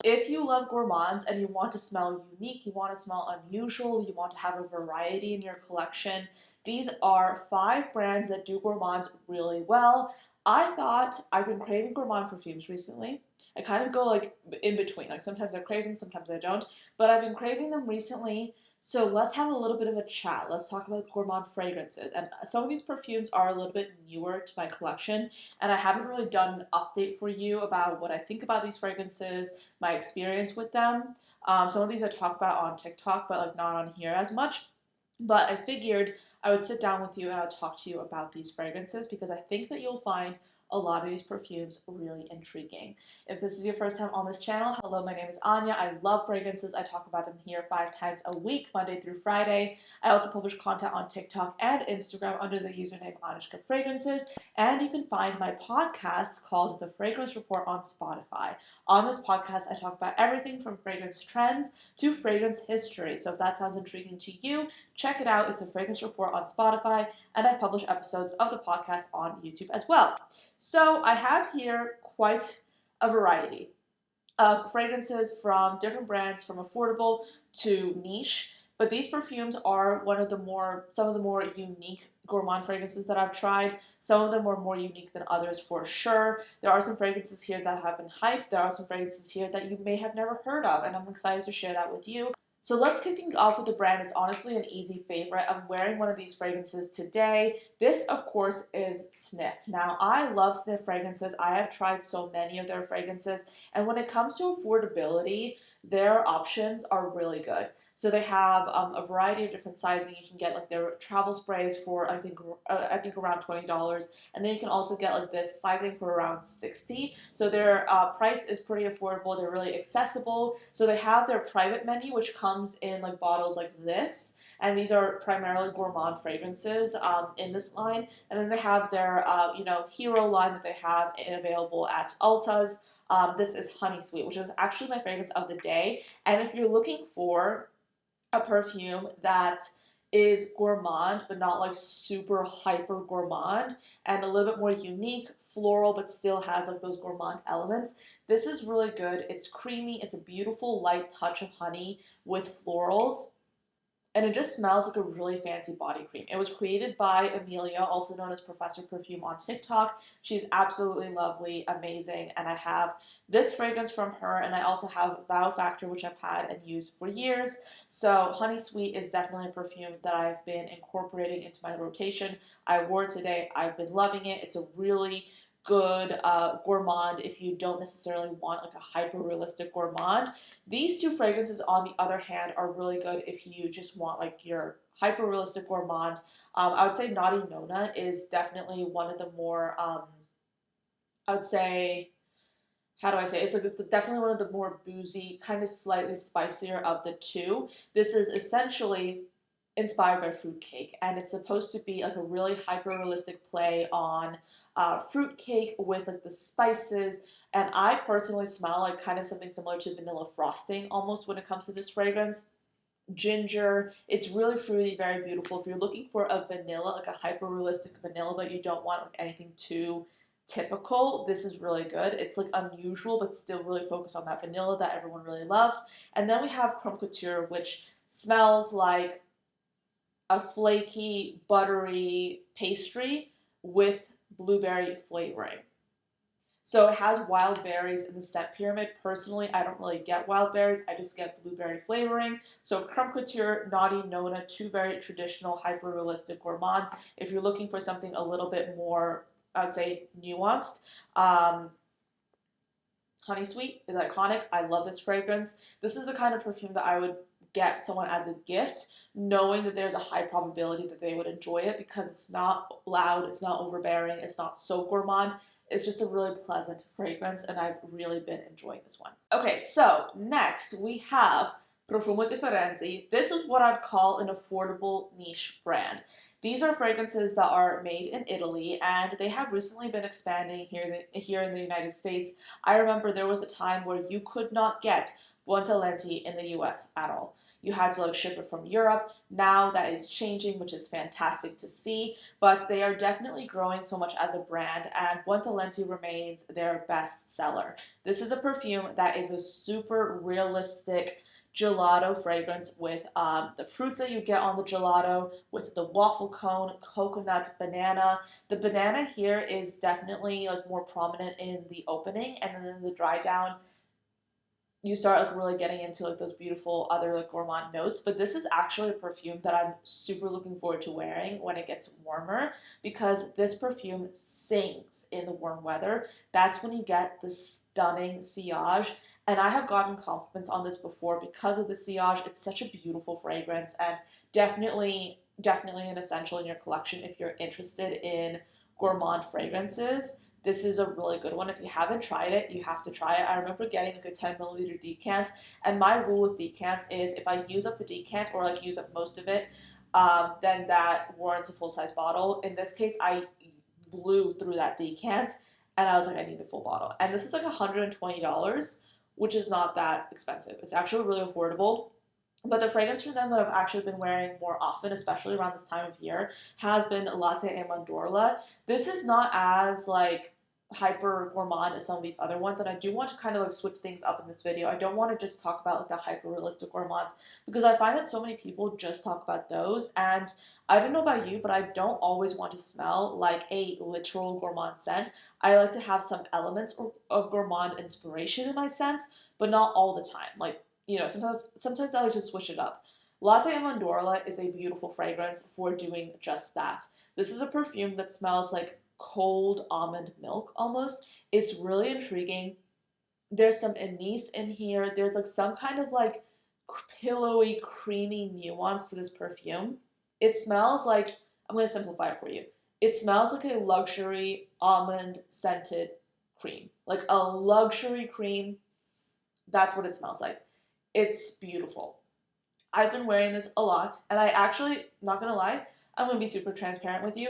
if you love gourmands and you want to smell unique, you want to smell unusual, you want to have a variety in your collection, these are 5 brands that do gourmands really well. I thought I've been craving gourmand perfumes recently. I kind of go like in between. Like sometimes I crave them, sometimes I don't. But I've been craving them recently. So let's have a little bit of a chat. Let's talk about gourmand fragrances. And some of these perfumes are a little bit newer to my collection. And I haven't really done an update for you about what I think about these fragrances, my experience with them. Some of these I talk about on TikTok, but like not on here as much. But I figured I would sit down with you and I'll talk to you about these fragrances because I think that you'll find a lot of these perfumes really intriguing. If this is your first time on this channel, hello, my name is Anya. I love fragrances. I talk about them here 5 times a week, Monday through Friday. I also publish content on TikTok and Instagram under the username ANECHKAFRAGRANCES, and you can find my podcast called The Fragrance Report on Spotify. On this podcast, I talk about everything from fragrance trends to fragrance history. So if that sounds intriguing to you, check it out. It's The Fragrance Report on Spotify, and I publish episodes of the podcast on YouTube as well. So I have here quite a variety of fragrances from different brands, from affordable to niche. But these perfumes are some of the more unique gourmand fragrances that I've tried. Some of them are more unique than others for sure. There are some fragrances here that have been hyped. There are some fragrances here that you may have never heard of, and I'm excited to share that with you. So let's kick things off with a brand that's honestly an easy favorite. I'm wearing one of these fragrances today. This, of course, is Sniff. Now, I love Sniff fragrances. I have tried so many of their fragrances, and when it comes to affordability, their options are really good. So they have a variety of different sizing. You can get like their travel sprays for I think around $20, and then you can also get like this sizing for around $60. So their price is pretty affordable. They're really accessible. So they have their private menu, which comes in like bottles like this, and these are primarily gourmand fragrances in this line. And then they have their hero line that they have available at Ulta's. This is Honey Sweet, which is actually my fragrance of the day. And if you're looking for a perfume that is gourmand, but not like super hyper gourmand, and a little bit more unique, floral, but still has like those gourmand elements, this is really good. It's creamy. It's a beautiful light touch of honey with florals. And it just smells like a really fancy body cream. It was created by Amelia, also known as Professor Perfume on TikTok. She's absolutely lovely, amazing, and I have this fragrance from her, and I also have Wow Factor, which I've had and used for years. So Honey Sweet is definitely a perfume that I've been incorporating into my rotation. I wore it today. I've been loving it. It's a really good gourmand if you don't necessarily want like a hyper realistic gourmand. These 2 fragrances, on the other hand, are really good if you just want like your hyper realistic gourmand. I would say Naughty Nona is definitely one of the more I would say, how do I say it? It's like definitely one of the more boozy, kind of slightly spicier of the 2. This is essentially inspired by fruitcake, and it's supposed to be like a really hyper-realistic play on fruitcake with like the spices, and I personally smell like kind of something similar to vanilla frosting almost when it comes to this fragrance. Ginger, it's really fruity, very beautiful. If you're looking for a vanilla, like a hyper-realistic vanilla, but you don't want like anything too typical, this is really good. It's like unusual, but still really focused on that vanilla that everyone really loves. And then we have Creme Couture, which smells like a flaky, buttery pastry with blueberry flavoring. So it has wild berries in the scent pyramid. Personally, I don't really get wild berries. I just get blueberry flavoring. So Creme Couture, Naughty Nona, 2 very traditional, hyper-realistic gourmands. If you're looking for something a little bit more, I'd say, nuanced, Honey Sweet is iconic. I love this fragrance. This is the kind of perfume that I would get someone as a gift, knowing that there's a high probability that they would enjoy it because it's not loud, it's not overbearing, it's not so gourmand. It's just a really pleasant fragrance, and I've really been enjoying this one. Okay, so next we have Profumo Differenzi. This is what I'd call an affordable niche brand. These are fragrances that are made in Italy, and they have recently been expanding here in the United States. I remember there was a time where you could not get Buontalenti in the US at all. You had to like ship it from Europe. Now that is changing, which is fantastic to see, but they are definitely growing so much as a brand, and Buontalenti remains their best seller. This is a perfume that is a super realistic gelato fragrance with the fruits that you get on the gelato, with the waffle cone, coconut, banana. The banana here is definitely like more prominent in the opening, and then in the dry down, you start like really getting into like those beautiful other like gourmand notes. But this is actually a perfume that I'm super looking forward to wearing when it gets warmer, because this perfume sings in the warm weather. That's when you get the stunning sillage, and I have gotten compliments on this before because of the sillage. It's such a beautiful fragrance, and definitely an essential in your collection if you're interested in gourmand fragrances. This is a really good one. If you haven't tried it, you have to try it. I remember getting like a 10 milliliter decant, and my rule with decants is if I use up the decant or like use up most of it, then that warrants a full size bottle. In this case, I blew through that decant, and I was like, I need the full bottle. And this is like $120, which is not that expensive. It's actually really affordable. But the fragrance from them that I've actually been wearing more often, especially around this time of year, has been Latte e Mandorla. This is not as like hyper gourmand as some of these other ones, and I do want to kind of like switch things up in this video. I don't want to just talk about like the hyper realistic gourmands, because I find that so many people just talk about those, and I don't know about you, but I don't always want to smell like a literal gourmand scent. I like to have some elements of gourmand inspiration in my scents, but not all the time. Like, you know, sometimes I like to switch it up. Latte and Mandorla is a beautiful fragrance for doing just that. This is a perfume that smells like cold almond milk almost. It's really intriguing. There's some anise in here. There's like some kind of like pillowy, creamy nuance to this perfume. It smells like, I'm going to simplify it for you. It smells like a luxury almond scented cream. Like a luxury cream. That's what it smells like. It's beautiful. I've been wearing this a lot, and I actually, not gonna lie, I'm gonna be super transparent with you.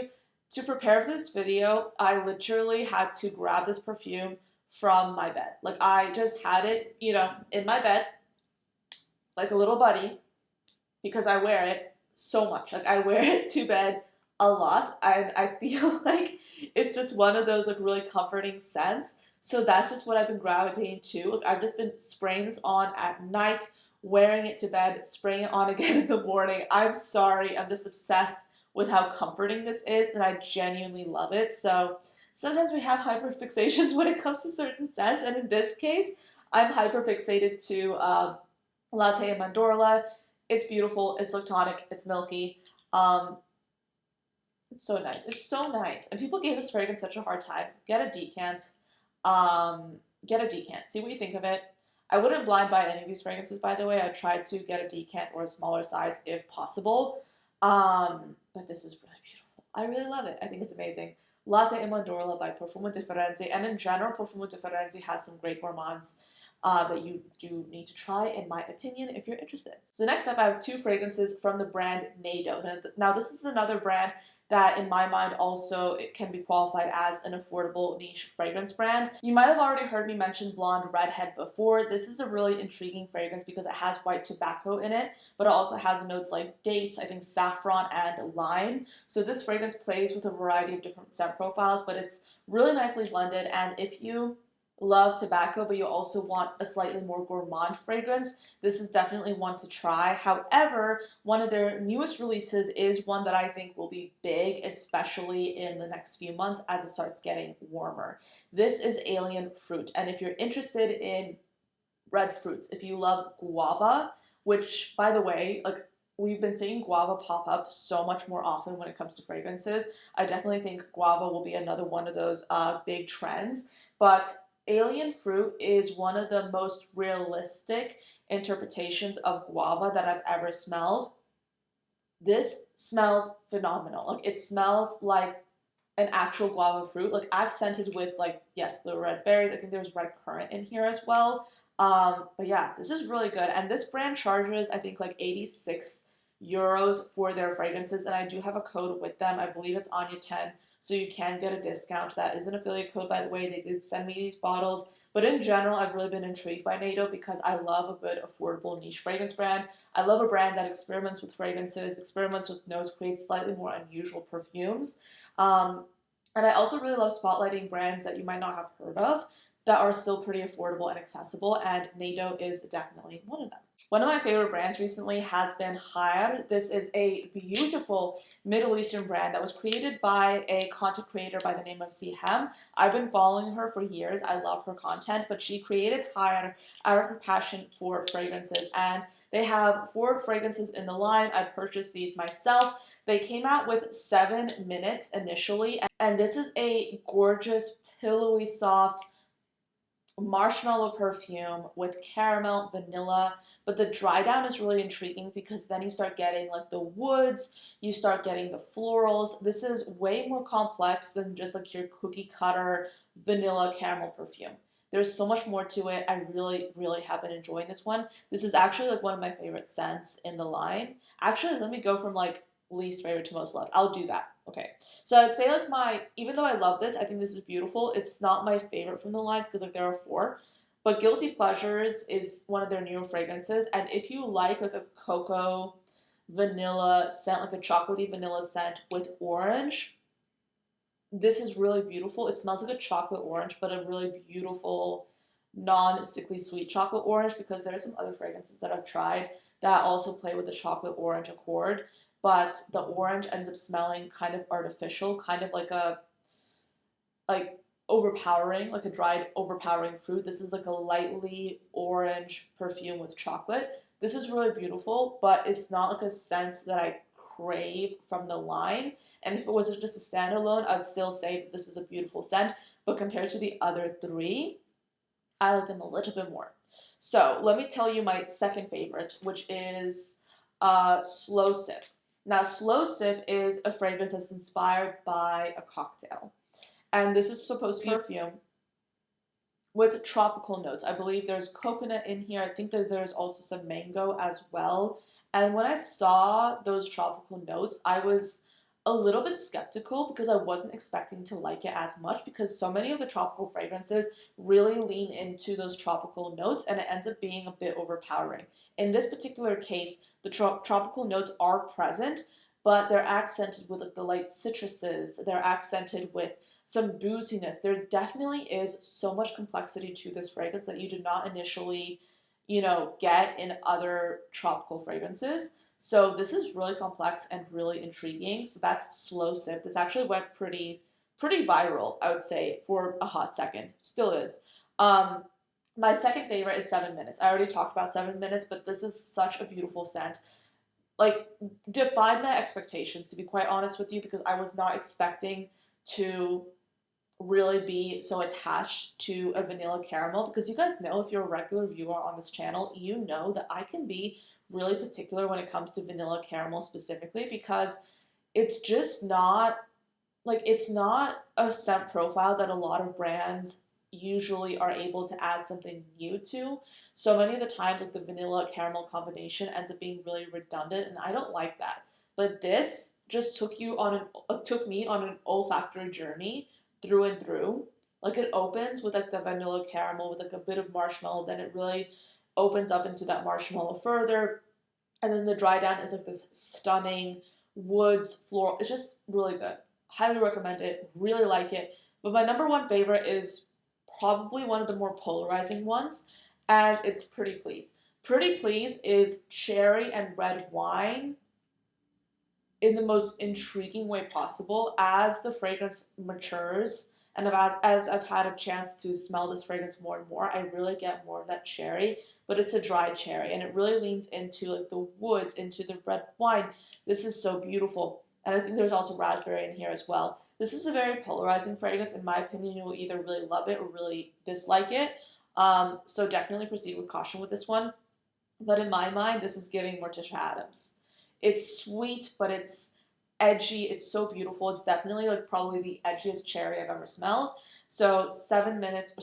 To prepare for this video, I literally had to grab this perfume from my bed. Like, I just had it, you know, in my bed, like a little buddy, because I wear it so much. Like, I wear it to bed a lot, and I feel like it's just one of those, like, really comforting scents. So that's just what I've been gravitating to. Like, I've just been spraying this on at night, wearing it to bed, spraying it on again in the morning. I'm sorry, I'm just obsessed with how comforting this is, and I genuinely love it. So sometimes we have hyperfixations when it comes to certain scents, and in this case, I'm hyperfixated to Latte and Mandorla. It's beautiful, it's lactonic, it's milky. It's so nice. It's so nice. And people gave this fragrance such a hard time. Get a decant. Get a decant. See what you think of it. I wouldn't blind buy any of these fragrances, by the way. I tried to get a decant or a smaller size if possible. But this is really beautiful. I really love it. I think it's amazing. Latte e Mandorla by Perfumum Differenzi. And in general, Perfumum Differenzi has some great gourmands that you do need to try, in my opinion, if you're interested. So next up, I have two fragrances from the brand Neydo. Now this is another brand that in my mind also it can be qualified as an affordable niche fragrance brand. You might have already heard me mention Blonde Redhead before. This is a really intriguing fragrance because it has white tobacco in it, but it also has notes like dates, I think saffron and lime. So this fragrance plays with a variety of different scent profiles, but it's really nicely blended, and if you love tobacco, but you also want a slightly more gourmand fragrance, this is definitely one to try. However, one of their newest releases is one that I think will be big, especially in the next few months as it starts getting warmer. This is Alien Fruit, and if you're interested in red fruits, if you love guava, which, by the way, like, we've been seeing guava pop up so much more often when it comes to fragrances. I definitely think guava will be another one of those big trends, but Alien Fruit is one of the most realistic interpretations of guava that I've ever smelled. This smells phenomenal. Like, it smells like an actual guava fruit, like accented with, like, yes, the red berries. I think there's red currant in here as well. But yeah, this is really good. And this brand charges, I think, like 86 euros for their fragrances. And I do have a code with them. I believe it's Anya 10. So you can get a discount. That is an affiliate code, by the way. They did send me these bottles. But in general, I've really been intrigued by NATO because I love a good, affordable niche fragrance brand. I love a brand that experiments with fragrances, experiments with notes, creates slightly more unusual perfumes. Um, and I also really love spotlighting brands that you might not have heard of that are still pretty affordable and accessible, and Neydo is definitely one of them. One of my favorite brands recently has been Hire. This is a beautiful Middle Eastern brand that was created by a content creator by the name of Sihem. I've been following her for years. I love her content, but she created Hire out of her passion for fragrances, and they have 4 fragrances in the line. I purchased these myself. They came out with 7 minutes initially, and this is a gorgeous, pillowy, soft, marshmallow perfume with caramel, vanilla, but the dry down is really intriguing because then you start getting like the woods, you start getting the florals. This is way more complex than just like your cookie cutter vanilla caramel perfume. There's so much more to it. I really, really have been enjoying this one. This is actually like one of my favorite scents in the line. Actually, let me go from like least favorite to most loved. I'll do that. Okay. So I'd say like even though I love this, I think this is beautiful. It's not my favorite from the line because like there are 4. But Guilty Pleasures is one of their newer fragrances. And if you like a cocoa vanilla scent, like a chocolatey vanilla scent with orange, this is really beautiful. It smells like a chocolate orange, but a really beautiful, non-sickly sweet chocolate orange, because there are some other fragrances that I've tried that also play with the chocolate orange accord, but the orange ends up smelling kind of artificial, kind of like overpowering, like a dried overpowering fruit. This is like a lightly orange perfume with chocolate. This is really beautiful, but it's not like a scent that I crave from the line. And if it was just a standalone, I'd still say that this is a beautiful scent. But compared to the other 3, I like them a little bit more. So let me tell you my second favorite, which is Slow Sip. Now, Slow Sip is a fragrance that's inspired by a cocktail. And this is supposed to be perfume with tropical notes. I believe there's coconut in here. I think there's also some mango as well. And when I saw those tropical notes, I was a little bit skeptical because I wasn't expecting to like it as much, because so many of the tropical fragrances really lean into those tropical notes and it ends up being a bit overpowering. In this particular case, the tropical notes are present, but they're accented with like the light citruses. They're accented with some booziness. There definitely is so much complexity to this fragrance that you do not initially, get in other tropical fragrances. So this is really complex and really intriguing. So that's Slow Sip. This actually went pretty viral, I would say, for a hot second. Still is. Um, my second favorite is 7 Minutes. I already talked about 7 Minutes, but this is such a beautiful scent. Like, defied my expectations, to be quite honest with you, because I was not expecting to really be so attached to a vanilla caramel, because you guys know, if you're a regular viewer on this channel, you know that I can be really particular when it comes to vanilla caramel specifically, because it's just not it's not a scent profile that a lot of brands usually are able to add something new to. So many of the times, like the vanilla caramel combination ends up being really redundant, and I don't like that. But this just took me on an olfactory journey through and through. Like, it opens with like the vanilla caramel with like a bit of marshmallow, then it really opens up into that marshmallow further, and then the dry down is like this stunning woods floral. It's just really good. Highly recommend it. Really like it. But my number 1 favorite is probably one of the more polarizing ones, and it's Pretty Please. Pretty Please is cherry and red wine in the most intriguing way possible. As the fragrance matures and as I've had a chance to smell this fragrance more and more, I really get more of that cherry, but it's a dry cherry, and it really leans into like the woods, into the red wine. This is so beautiful. And I think there's also raspberry in here as well. This is a very polarizing fragrance. In my opinion, you will either really love it or really dislike it. So definitely proceed with caution with this one. But in my mind, this is giving Morticia Adams. It's sweet, but it's edgy. It's so beautiful. It's definitely like probably the edgiest cherry I've ever smelled. So 7 Minutes,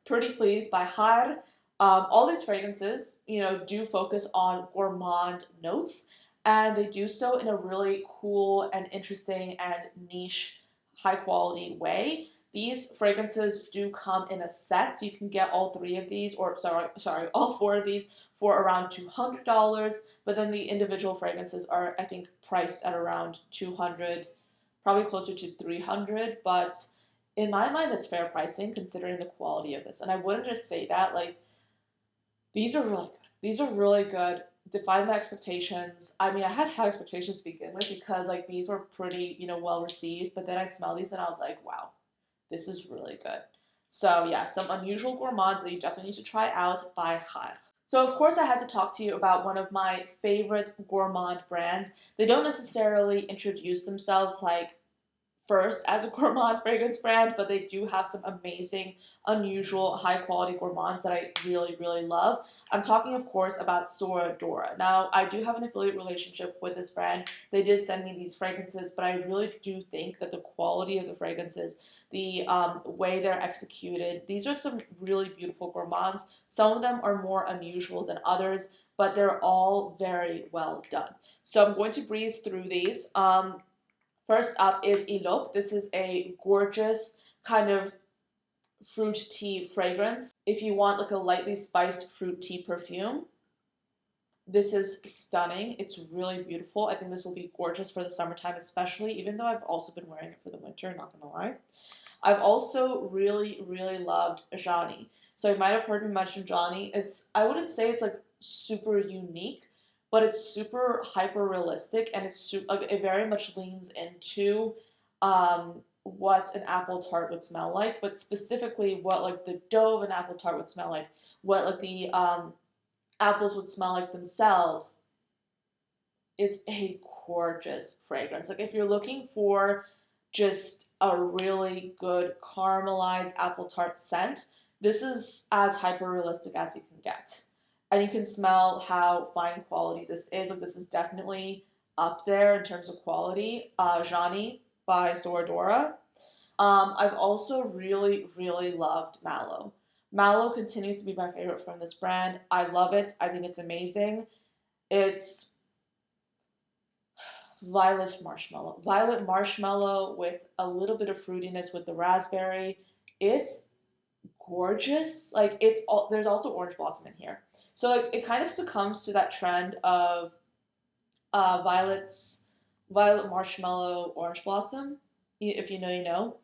Pretty Please by Hire. All these fragrances, do focus on gourmand notes, and they do so in a really cool and interesting and niche, high quality way. These fragrances do come in a set. You can get all three of these, or sorry, all four of these for around $200. But then the individual fragrances are, I think, priced at around 200, probably closer to 300. But in my mind, it's fair pricing considering the quality of this. And I wouldn't just say that like these are really good. These are really good. Defied my expectations. I mean, I had high expectations to begin with because like these were pretty, well received. But then I smelled these and I was like, wow, this is really good. So yeah, some unusual gourmands that you definitely need to try out by Hire. So of course I had to talk to you about one of my favorite gourmand brands. They don't necessarily introduce themselves like first as a gourmand fragrance brand, but they do have some amazing, unusual, high quality gourmands that I really, really love. I'm talking, of course, about Sora Dora. Now, I do have an affiliate relationship with this brand. They did send me these fragrances, but I really do think that the quality of the fragrances, the way they're executed, these are some really beautiful gourmands. Some of them are more unusual than others, but they're all very well done. So I'm going to breeze through these. First up is Elope. This is a gorgeous kind of fruit tea fragrance. If you want like a lightly spiced fruit tea perfume, this is stunning. It's really beautiful. I think this will be gorgeous for the summertime especially, even though I've also been wearing it for the winter, not gonna lie. I've also really, really loved Johnny. So you might have heard me mention Johnny. I wouldn't say it's like super unique, but it's super hyper realistic and like, it very much leans into what an apple tart would smell like, but specifically what like the dough of an apple tart would smell like, what like the apples would smell like themselves. It's a gorgeous fragrance. Like if you're looking for just a really good caramelized apple tart scent, this is as hyper realistic as you can get. And you can smell how fine quality this is. Like this is definitely up there in terms of quality. Johnny by Sora Dora. I've also really, really loved Mallow. Mallow continues to be my favorite from this brand. I love it. I think it's amazing. It's violet marshmallow with a little bit of fruitiness with the raspberry. It's gorgeous. Like there's also orange blossom in here, so like it kind of succumbs to that trend of violet marshmallow orange blossom. If you know, you know.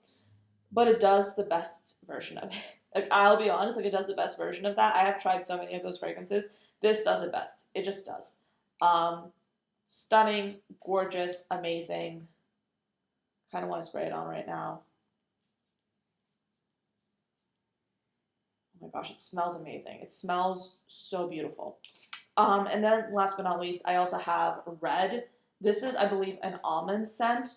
But it does the best version of it. Like I'll be honest, like it does the best version of that. I have tried so many of those fragrances. This does it best. It just does. Stunning, gorgeous, amazing. Kind of want to spray it on right now. Oh my gosh, it smells amazing. It smells so beautiful. And then last but not least, I also have Red. This is, I believe, an almond scent.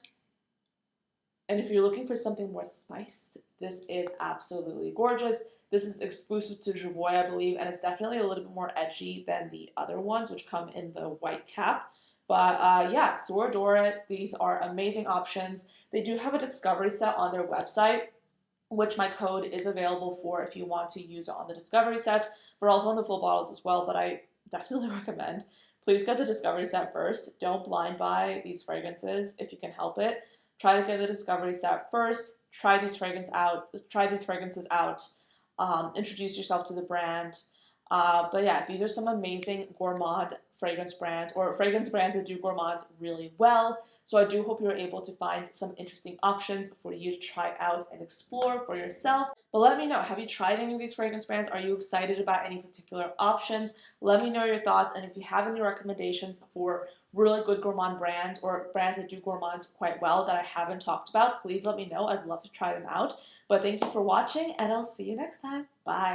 And if you're looking for something more spiced, this is absolutely gorgeous. This is exclusive to J.U.S, I believe, and it's definitely a little bit more edgy than the other ones, which come in the white cap. But yeah, Sora Dora, these are amazing options. They do have a discovery set on their website, which my code is available for if you want to use it on the discovery set, but also on the full bottles as well. But I definitely recommend, please get the discovery set first. Don't blind buy these fragrances if you can help it. Try to get the discovery set first. Try these fragrances out. Introduce yourself to the brand. But yeah, these are some amazing gourmand fragrance brands or fragrance brands that do gourmands really well. So I do hope you're able to find some interesting options for you to try out and explore for yourself. But let me know, have you tried any of these fragrance brands? Are you excited about any particular options? Let me know your thoughts, and if you have any recommendations for really good gourmand brands or brands that do gourmands quite well that I haven't talked about, please let me know. I'd love to try them out. But thank you for watching, and I'll see you next time. Bye.